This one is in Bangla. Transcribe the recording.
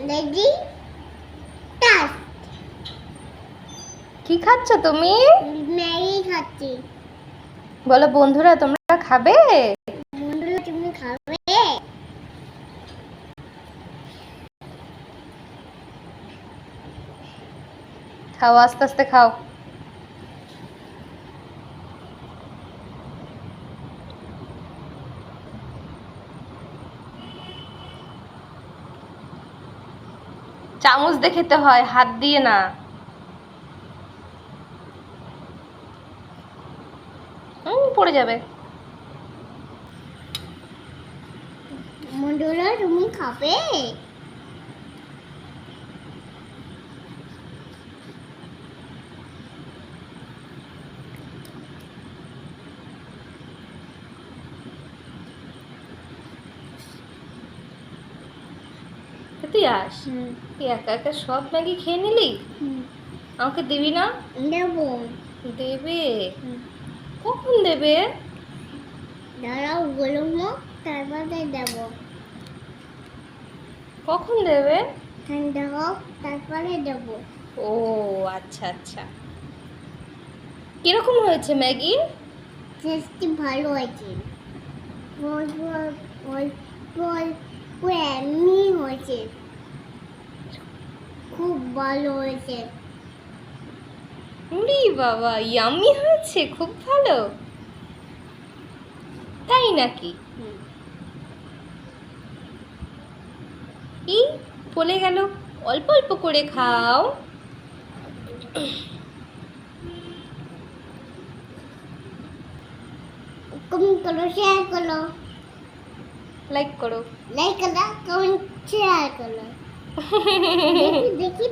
রেডি টাস কি খাচ্ছ তুমি? ম্যাগি খাচ্ছি। বলো বন্ধুরা তোমরা খাবে? বন্ধুরা তুমি খাবে? খাও আস্তে আস্তে খাও। চামচ দিয়ে খেতে হয়, হাত দিয়ে না। পড়ে যাবে। বন্ধুরা তুমি খাবে? তুই আস, তুই একা একা সব ম্যাগি খেয়ে নিলি, আমাকে দিবি না? দেবো। দেবে? কখন দেবে? দাঁড়াও বলবো তারপরে দেবো। কখন দেবে? ঠান্ডা হোক তারপরে দেবো। ও আচ্ছা আচ্ছা। কিরকম হয়েছে ম্যাগি? টেস্টি ভালো হয়েছে। এমনি হয়েছে, খুব ভালো হয়েছে। উরি বাবা, ইয়াম্মি হয়েছে, খুব ভালো। তাই নাকি? এই বলে গেল অল্প অল্প করে খাও। কমেন্ট করো, শেয়ার করো। লাইক করো। লাইক করো, কমেন্ট শেয়ার করো। দেখি দেখি